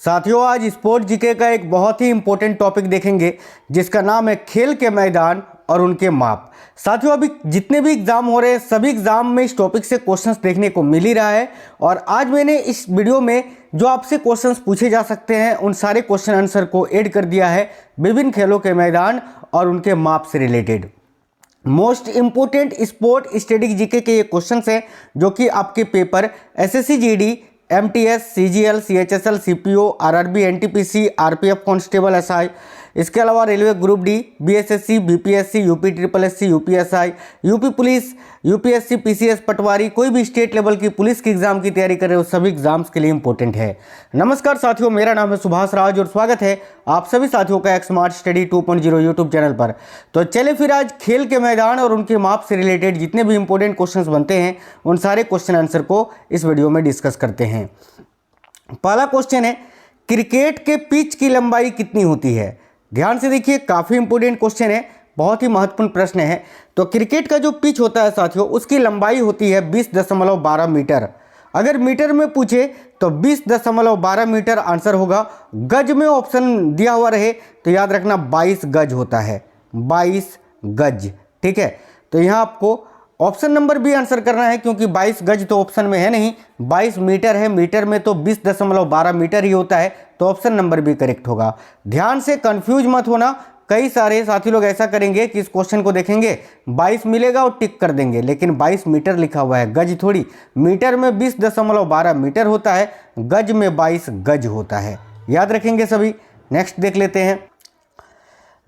साथियों, आज sport GK का एक बहुत ही इंपॉर्टेंट टॉपिक देखेंगे जिसका नाम है खेल के मैदान और उनके माप। साथियों, अभी जितने भी एग्जाम हो रहे हैं सभी एग्जाम में इस टॉपिक से क्वेश्चंस देखने को मिल ही रहा है और आज मैंने इस वीडियो में जो आपसे क्वेश्चंस पूछे जा सकते हैं उन सारे क्वेश्चन आंसर को ऐड कर दिया है विभिन्न खेलों के मैदान और उनके माप से related. Most important sport study GK के ये क्वेश्चंस हैं जो कि आपके paper SSC GD, MTS, CGL, CHSL, CPO, RRB, NTPC, RPF constable, SI, इसके अलावा railway group D, BSSC, BPSC, UP triple SC, UPSI, UP police, UPSC, PCS, Patwari, कोई भी स्टेट लेवल की पुलिस की एग्जाम की तैयारी कर रहे हो सभी एग्जाम्स के लिए इंपॉर्टेंट है। नमस्कार साथियों, मेरा नाम है सुभाष राज और स्वागत है आप सभी साथियों का स्मार्ट स्टडी 2.0 यूट्यूब चैनल पर। तो चले फिर आज खेल के मैदान और उनके माप से रिलेटेड जितने भी इंपॉर्टेंट क्वेश्चंस बनते हैं उन सारे क्वेश्चन आंसर को इस वीडियो में डिस्कस करते हैं। पहला क्वेश्चन है, क्रिकेट के पिच की लंबाई कितनी होती है? ध्यान से देखिए, काफ़ी इंपॉर्टेंट क्वेश्चन है, बहुत ही महत्वपूर्ण प्रश्न है। तो क्रिकेट का जो पिच होता है साथियों उसकी लंबाई होती है 20.12 मीटर। अगर मीटर में पूछे तो 20.12 मीटर आंसर होगा। गज में ऑप्शन दिया हुआ रहे तो याद रखना 22 गज होता है, 22 गज। ठीक है, तो यहाँ आपको ऑप्शन नंबर बी आंसर करना है क्योंकि 22 गज तो ऑप्शन में है नहीं, 22 मीटर है, मीटर में तो 20.12 मीटर ही होता है, तो ऑप्शन नंबर बी करेक्ट होगा। ध्यान से कंफ्यूज मत होना, कई सारे साथी लोग ऐसा करेंगे कि इस क्वेश्चन को देखेंगे 22 मिलेगा और टिक कर देंगे, लेकिन 22 मीटर लिखा हुआ है, गज थोड़ी। मीटर में 20.12 मीटर होता है, गज में 22 गज होता है, याद रखेंगे सभी। नेक्स्ट देख लेते हैं।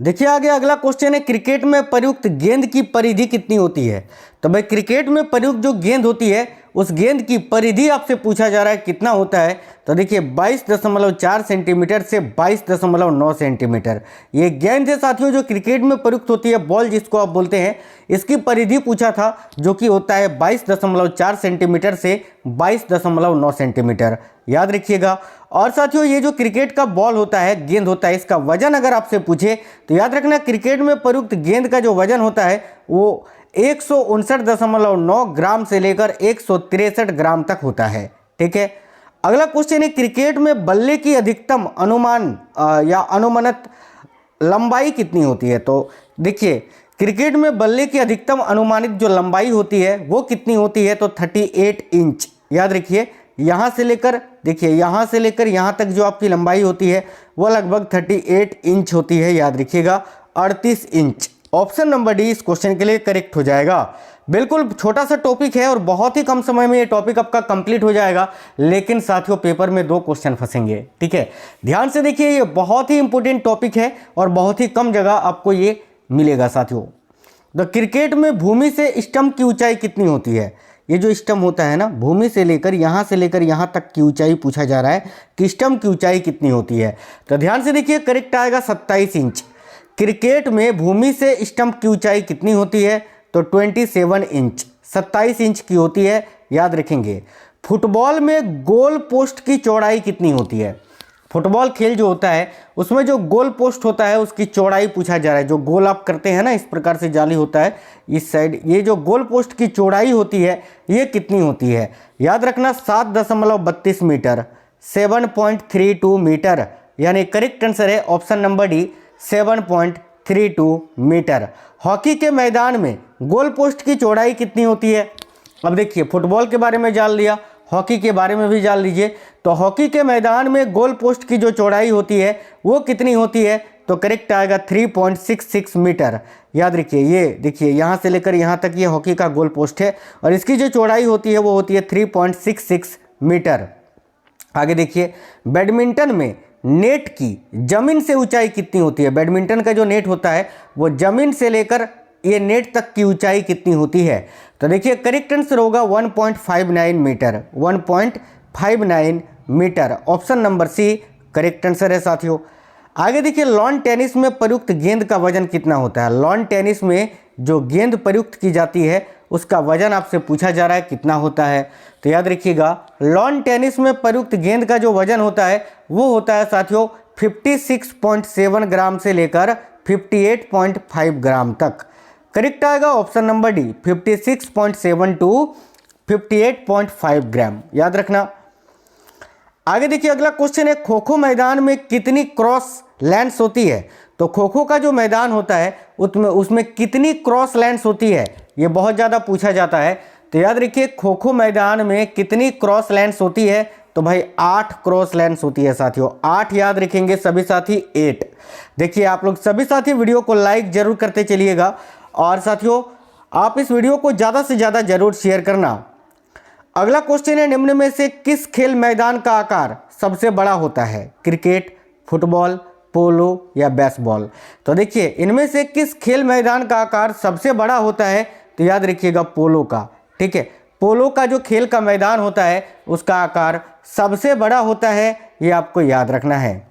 देखिए आगे अगला क्वेश्चन है, क्रिकेट में प्रयुक्त गेंद की परिधि कितनी होती है? तो भाई क्रिकेट में प्रयुक्त जो गेंद होती है उस गेंद की परिधि आपसे पूछा जा रहा है कितना होता है। तो देखिए 22.4 सेंटीमीटर से 22.9 सेंटीमीटर ये गेंद है साथियों जो क्रिकेट में प्रयुक्त होती है, बॉल जिसको आप बोलते हैं। इसकी परिधि पूछा था जो कि होता है 22.4 सेंटीमीटर से 22.9 सेंटीमीटर, याद रखिएगा। और साथियों ये जो क्रिकेट का बॉल होता है, गेंद होता है, इसका वजन अगर आपसे पूछे तो याद रखना क्रिकेट में प्रयुक्त गेंद का जो वजन होता है वो 159.9 ग्राम से लेकर 163 ग्राम तक होता है। ठीक है, अगला क्वेश्चन है, क्रिकेट में बल्ले की अधिकतम अनुमान या अनुमानित लंबाई कितनी होती है? तो देखिए क्रिकेट में बल्ले की अधिकतम अनुमानित जो लंबाई होती है वो कितनी होती है? तो 38 इंच, याद रखिए। यहाँ से लेकर देखिए यहाँ से लेकर यहाँ तक जो आपकी लंबाई होती है वो लगभग 38 इंच होती है, याद रखिएगा, 38 इंच। ऑप्शन नंबर डी इस क्वेश्चन के लिए करेक्ट हो जाएगा। बिल्कुल छोटा सा टॉपिक है और बहुत ही कम समय में ये टॉपिक आपका कंप्लीट हो जाएगा, लेकिन साथियों पेपर में 2 क्वेश्चन फंसेंगे। ठीक है, ध्यान से देखिए, ये बहुत ही इंपॉर्टेंट टॉपिक है और बहुत ही कम जगह आपको ये मिलेगा साथियों। तो क्रिकेट में भूमि से स्टंप की ऊंचाई कितनी होती है? ये जो स्टंप होता है ना, भूमि से लेकर यहाँ तक की ऊंचाई पूछा जा रहा है कि स्टंप की ऊंचाई कितनी होती है। तो ध्यान से देखिए, करेक्ट आएगा 27 इंच। क्रिकेट में भूमि से स्टंप की ऊंचाई कितनी होती है? तो 27 इंच, 27 इंच की होती है, याद रखेंगे। फुटबॉल में गोल पोस्ट की चौड़ाई कितनी होती है? फुटबॉल खेल जो होता है उसमें जो गोल पोस्ट होता है उसकी चौड़ाई पूछा जा रहा है। जो गोल आप करते हैं ना, इस प्रकार से जाली होता है इस साइड, ये जो गोल पोस्ट की चौड़ाई होती है ये कितनी होती है? याद रखना 7.32 मीटर, 7.32 मीटर, यानी करेक्ट आंसर है option number D, 7.32 metre. Hockey के मैदान में गोल पोस्ट की चौड़ाई कितनी होती है? अब देखिए फुटबॉल के बारे में जान लिया, हॉकी के बारे में भी जान लीजिए। तो हॉकी के मैदान में गोल पोस्ट की जो चौड़ाई होती है वो कितनी होती है? तो करेक्ट आएगा 3.66 मीटर, याद रखिए। ये देखिए यहाँ से लेकर यहाँ तक ये हॉकी का गोल पोस्ट है और इसकी जो चौड़ाई होती है वो होती है 3.66 मीटर। आगे देखिए, बैडमिंटन में नेट की जमीन से ऊंचाई कितनी होती है? बैडमिंटन का जो नेट होता है वो जमीन से लेकर ये नेट तक की ऊंचाई कितनी होती है? तो देखिए करेक्ट आंसर होगा 1.59 metre, 1.59 metre. Option number C correct answer है साथियों। आगे देखिए, लॉन टेनिस में प्रयुक्त गेंद का वजन कितना होता है? लॉन टेनिस में जो गेंद प्रयुक्त की जाती है उसका वजन आपसे पूछा जा रहा है कितना होता है? तो याद रखिएगा, लॉन टेनिस में प्रयुक्त गेंद का जो वजन होता है वो होता है साथियों 56.7 ग्राम से लेकर 58.5 ग्राम तक। करेक्ट आएगा ऑप्शन नंबर डी, 56.7 टू 58.5 ग्राम, याद रखना। आगे देखिए अगला क्वेश्चन है, खो खो मैदान में कितनी क्रॉस लेंस होती है? तो खो खो का जो मैदान होता है उसमें कितनी क्रॉस लेंस होती है, ये बहुत ज़्यादा पूछा जाता है। तो याद रखिए खो खो मैदान में कितनी क्रॉस लेंस होती है? तो भाई 8 क्रॉस लेंस होती है साथियों, 8 याद रखेंगे सभी साथी, 8। देखिए आप लोग सभी साथी वीडियो को लाइक जरूर करते चलिएगा और साथियों आप इस वीडियो को ज़्यादा से ज़्यादा जरूर शेयर करना। अगला क्वेश्चन है, निम्न में से किस खेल मैदान का आकार सबसे बड़ा होता है? क्रिकेट, फुटबॉल, पोलो या बेसबॉल? तो देखिए इनमें से किस खेल मैदान का आकार सबसे बड़ा होता है? तो याद रखिएगा पोलो का। ठीक है, पोलो का जो खेल का मैदान होता है उसका आकार सबसे बड़ा होता है, ये आपको याद रखना है।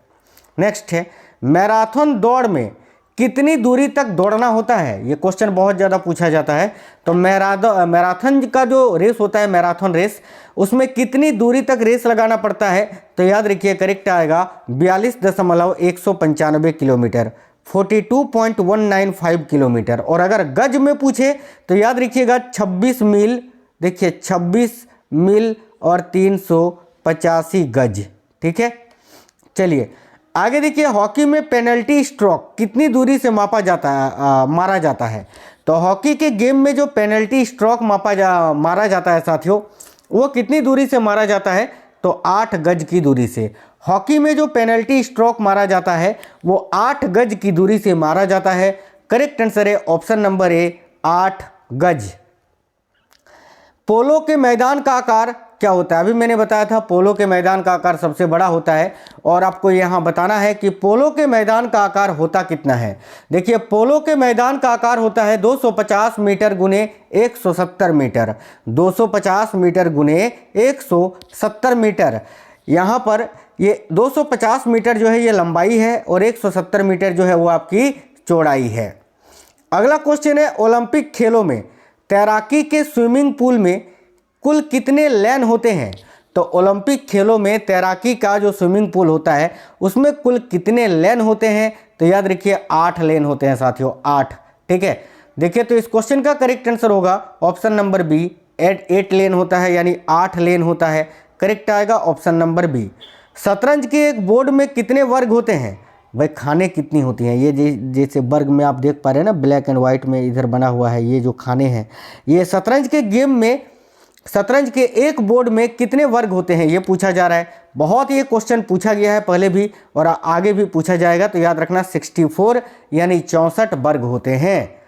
नेक्स्ट है, मैराथन दौड़ में कितनी दूरी तक दौड़ना होता है? ये क्वेश्चन बहुत ज़्यादा पूछा जाता है। तो मैराथन का जो रेस होता है, मैराथन रेस, उसमें कितनी दूरी तक रेस लगाना पड़ता है? तो याद रखिए करेक्ट आएगा 42.195 किलोमीटर, 42.195 किलोमीटर। और अगर गज में पूछे तो याद रखिएगा 26 मील, देखिए 26 मील और 385 गज। ठीक है, चलिए आगे देखिए, हॉकी में पेनल्टी स्ट्रोक कितनी दूरी से मारा जाता है? तो हॉकी के गेम में जो पेनल्टी स्ट्रोक मारा जाता है साथियों, वो कितनी दूरी से मारा जाता है? तो 8 गज की दूरी से। हॉकी में जो पेनल्टी स्ट्रोक मारा जाता है वो 8 गज की दूरी से मारा जाता है। करेक्ट आंसर है ऑप्शन नंबर ए, 8 गज। पोलो के मैदान का आकार क्या होता है? अभी मैंने बताया था पोलो के मैदान का आकार सबसे बड़ा होता है और आपको यहाँ बताना है कि पोलो के मैदान का आकार होता कितना है। देखिए पोलो के मैदान का आकार होता है 250 मीटर गुने 170 मीटर, 250 मीटर गुने 170 मीटर। यहाँ पर ये 250 मीटर जो है ये लंबाई है और 170 मीटर जो है वो आपकी चौड़ाई है। अगला क्वेश्चन है, ओलंपिक खेलों में तैराकी के स्विमिंग पूल में कुल कितने लेन होते हैं? तो ओलंपिक खेलों में तैराकी का जो स्विमिंग पूल होता है उसमें कुल कितने लेन होते हैं? तो याद रखिए 8 लेन होते हैं साथियों, 8। ठीक है, देखिए तो इस क्वेश्चन का करेक्ट आंसर होगा ऑप्शन नंबर बी, 8 लेन होता है यानी 8 लेन होता है। करेक्ट आएगा ऑप्शन नंबर बी। शतरंज के एक बोर्ड में कितने वर्ग होते हैं? भाई खाने कितनी होती हैं? ये जैसे वर्ग में आप देख पा रहे हैं ना, ब्लैक एंड वाइट में इधर बना हुआ है, ये जो खाने हैं, ये शतरंज के गेम में शतरंज के एक बोर्ड में कितने वर्ग होते हैं ये पूछा जा रहा है। बहुत ये क्वेश्चन पूछा गया है पहले भी और आगे भी पूछा जाएगा, तो याद रखना 64 यानी 64 वर्ग होते हैं।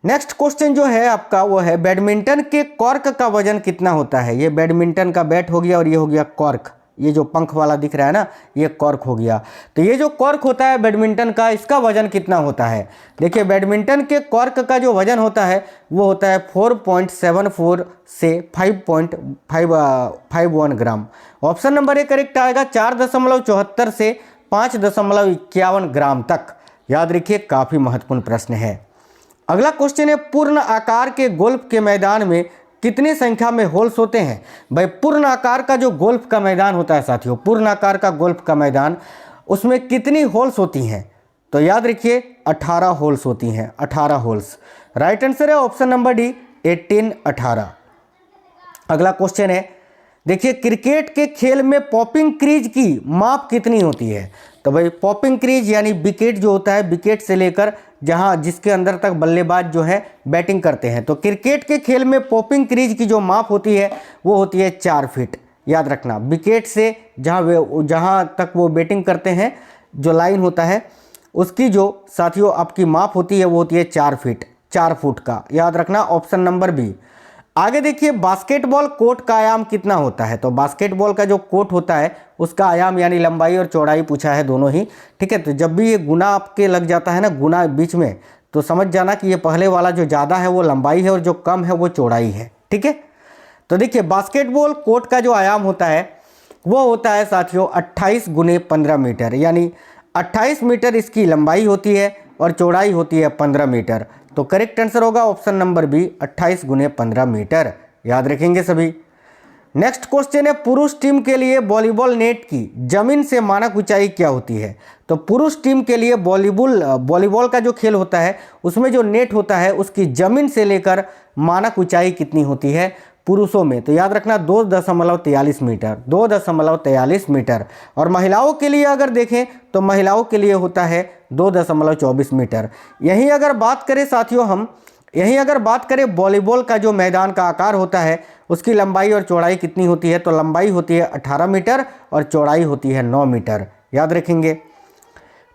नेक्स्ट क्वेश्चन जो है आपका वो है, बैडमिंटन के कॉर्क का वजन कितना होता है? ये बैडमिंटन का बैट हो गया और ये हो गया कॉर्क, ये जो पंख वाला दिख रहा है ना ये कॉर्क हो गया। तो ये जो कॉर्क होता है बैडमिंटन का, इसका वजन कितना होता है? देखिए बैडमिंटन के कॉर्क का जो वजन होता है वो होता है 4.74 से 5.51 ग्राम। ऑप्शन नंबर ए करेक्ट आएगा, 4.74 से 5.51 ग्राम तक। याद रखिए काफ़ी महत्वपूर्ण प्रश्न है। अगला क्वेश्चन है, पूर्ण आकार के गोल्फ के मैदान में कितनी संख्या में होल्स होते हैं? भाई पूर्ण आकार का जो गोल्फ का मैदान होता है साथियों, पूर्ण आकार का गोल्फ का मैदान, उसमें कितनी होल्स होती हैं? तो याद रखिए 18 होल्स होती हैं, 18 होल्स। राइट आंसर है ऑप्शन नंबर डी, 18। अगला क्वेश्चन है, देखिए क्रिकेट के खेल में पॉपिंग क्रीज की माप कितनी होती है? तो भाई पॉपिंग क्रीज यानी विकेट जो होता है, विकेट से लेकर जहां जिसके अंदर तक बल्लेबाज जो है बैटिंग करते हैं, तो क्रिकेट के खेल में पॉपिंग क्रीज की जो माप होती है वो होती है 4 फीट। याद रखना विकेट से जहां तक वो बैटिंग करते हैं जो लाइन होता है उसकी जो साथियों आपकी माप होती है वो होती है 4 फीट, 4 फुट का। याद रखना ऑप्शन नंबर बी। आगे देखिए बास्केटबॉल कोर्ट का आयाम कितना होता है? तो बास्केटबॉल का जो कोर्ट होता है उसका आयाम यानी लंबाई और चौड़ाई पूछा है दोनों ही। ठीक है, तो जब भी ये गुना आपके लग जाता है ना, गुना बीच में, तो समझ जाना कि ये पहले वाला जो ज़्यादा है वो लंबाई है और जो कम है वो चौड़ाई है। ठीक है, तो देखिए बास्केटबॉल कोर्ट का जो आयाम होता है वो होता है साथियों 28 × 15 मीटर, यानी 28 मीटर इसकी लंबाई होती है और चौड़ाई होती है 15 मीटर। तो करेक्ट आंसर होगा ऑप्शन नंबर बी, 28 × 15 मीटर। याद रखेंगे सभी। नेक्स्ट क्वेश्चन है, पुरुष टीम के लिए वॉलीबॉल नेट की जमीन से मानक ऊंचाई क्या होती है? तो पुरुष टीम के लिए वॉलीबॉल का जो खेल होता है उसमें जो नेट होता है उसकी जमीन से लेकर मानक ऊंचाई कितनी होती है? पुरुषों में, तो याद रखना 2.43 मीटर, 2.43 मीटर। और महिलाओं के लिए अगर देखें तो महिलाओं के लिए होता है 2.24 मीटर। यहीं अगर बात करें साथियों वॉलीबॉल का जो मैदान का आकार होता है उसकी लंबाई और चौड़ाई कितनी होती है, तो लंबाई होती है 18 मीटर और चौड़ाई होती है 9 मीटर, याद रखेंगे।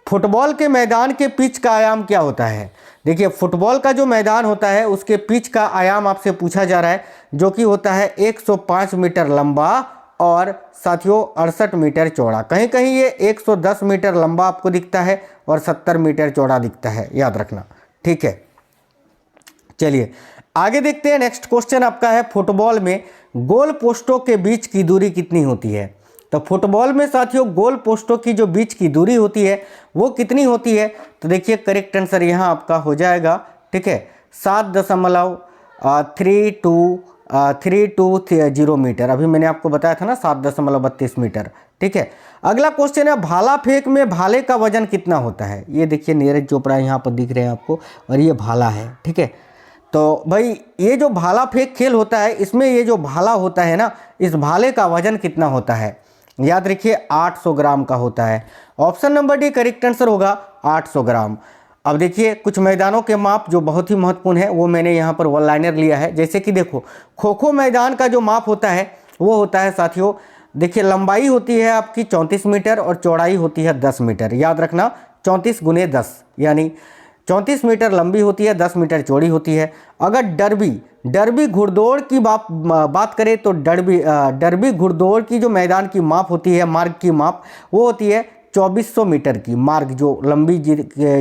फुटबॉल के मैदान के पिच का आयाम क्या होता है? देखिए फुटबॉल का जो मैदान होता है उसके पिच का आयाम आपसे पूछा जा रहा है, जो कि होता है 105 मीटर लंबा और साथियों 68 मीटर चौड़ा। कहीं कहीं ये 110 मीटर लंबा आपको दिखता है और 70 मीटर चौड़ा दिखता है, याद रखना, ठीक है। चलिए आगे देखते हैं। नेक्स्ट क्वेश्चन आपका है, फुटबॉल में गोल पोस्टों के बीच की दूरी कितनी होती है? तो फुटबॉल में साथियों गोल पोस्टों की जो बीच की दूरी होती है वो कितनी होती है? तो देखिए करेक्ट आंसर यहाँ आपका हो जाएगा, ठीक है, 7.320 मीटर। अभी मैंने आपको बताया था ना 7.32 मीटर, ठीक है। अगला क्वेश्चन है, भाला फेंक में भाले का वजन कितना होता है? ये देखिए नीरज चोपड़ा यहाँ पर दिख रहे हैं आपको और ये भाला है, ठीक है। तो भाई ये जो भाला फेंक खेल होता है इसमें ये जो भाला होता है ना, इस भाले का वजन कितना होता है? याद रखिए 800 ग्राम का होता है। Option number D correct answer होगा 800 ग्राम। अब देखिए कुछ मैदानों के माप जो बहुत ही महत्वपूर्ण है वो मैंने यहाँ पर वन लाइनर लिया है। जैसे कि देखो खो खो मैदान का जो माप होता है वो होता है साथियों, देखिए लंबाई होती है आपकी 34 मीटर और चौड़ाई होती है 10 मीटर। याद रखना 34 गुने 10 यानी 34 मीटर लंबी होती है, 10 मीटर चौड़ी होती है। अगर डरबी घुड़दौड़ की बात करें तो डरबी घुड़दौड़ की जो मैदान की माप होती है, मार्ग की माप, वो होती है 2400 मीटर की। मार्ग जो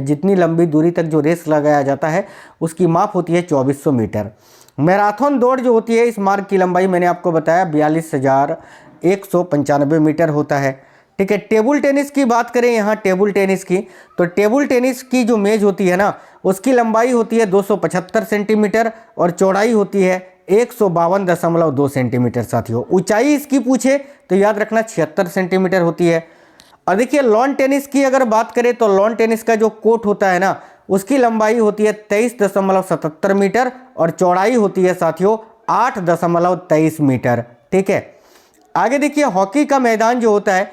जितनी लंबी दूरी तक जो रेस लगाया जाता है उसकी माप होती है 2400 मीटर। मैराथन दौड़ जो होती है इस मार्ग की लंबाई मैंने आपको बताया 42,195 मीटर होता है, ठीक है। टेबल टेनिस की बात करें यहाँ टेबल टेनिस की, तो टेबल टेनिस की जो मेज होती है ना उसकी लंबाई होती है 275 सेंटीमीटर और चौड़ाई होती है 152.2 सेंटीमीटर। साथियों ऊंचाई इसकी पूछे तो याद रखना 76 सेंटीमीटर होती है। और देखिए लॉन टेनिस की अगर बात करें तो लॉन टेनिस का जो कोर्ट होता है ना उसकी लंबाई होती है 23.77 मीटर और चौड़ाई होती है साथियों 8.23 मीटर, ठीक है। आगे देखिए हॉकी का मैदान जो होता है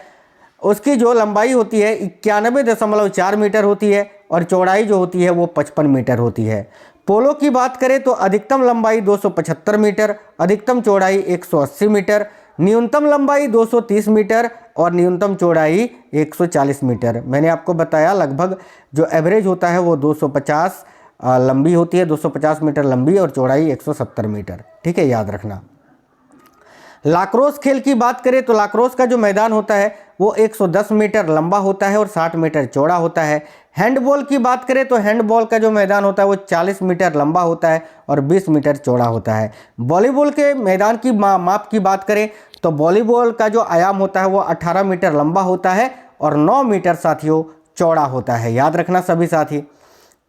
उसकी जो लंबाई होती है 91.4 मीटर होती है और चौड़ाई जो होती है वो 55 मीटर होती है। पोलो की बात करें तो अधिकतम लंबाई 275 मीटर, अधिकतम चौड़ाई 180 मीटर, न्यूनतम लंबाई 230 मीटर और न्यूनतम चौड़ाई 140 मीटर। मैंने आपको बताया लगभग जो एवरेज होता है वो 250 लंबी होती है, 250 मीटर लंबी और चौड़ाई 170 मीटर, ठीक है, याद रखना। लाक्रोस खेल की बात करें तो लाक्रोस का जो मैदान होता है वो 110 मीटर लंबा होता है और 60 मीटर चौड़ा होता है। हैंडबॉल की बात करें तो हैंडबॉल का जो मैदान होता है वो 40 मीटर लंबा होता है और 20 मीटर चौड़ा होता है। वॉलीबॉल के मैदान की माप की बात करें तो वॉलीबॉल का जो आयाम होता है वो 18 मीटर लंबा होता है और 9 मीटर साथियों चौड़ा होता है, याद रखना सभी साथी।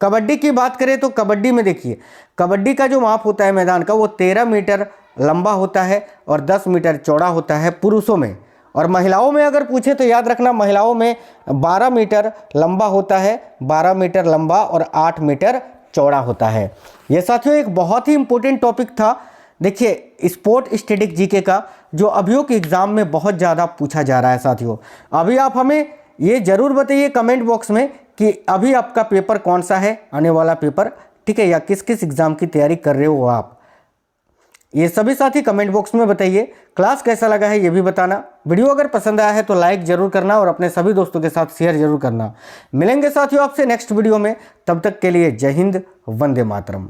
कबड्डी की बात करें तो कबड्डी में देखिए कबड्डी का जो माप होता है मैदान का वो 13 मीटर लंबा होता है और 10 मीटर चौड़ा होता है पुरुषों में। और महिलाओं में अगर पूछे तो याद रखना महिलाओं में 12 मीटर लंबा होता है, 12 मीटर लंबा और 8 मीटर चौड़ा होता है। ये साथियों एक बहुत ही इंपॉर्टेंट टॉपिक था। देखिए स्पोर्ट स्टैटिक जीके का जो अभियों के एग्जाम में बहुत ज़्यादा पूछा जा रहा है साथियों। अभी आप हमें ये ज़रूर बताइए कमेंट बॉक्स में कि अभी आपका पेपर कौन सा है आने वाला पेपर, ठीक है, या किस किस एग्ज़ाम की तैयारी कर रहे हो आप, ये सभी साथी कमेंट बॉक्स में बताइए। क्लास कैसा लगा है ये भी बताना। वीडियो अगर पसंद आया है तो लाइक जरूर करना और अपने सभी दोस्तों के साथ शेयर जरूर करना। मिलेंगे साथियों आपसे नेक्स्ट वीडियो में, तब तक के लिए जय हिंद, वंदे मातरम।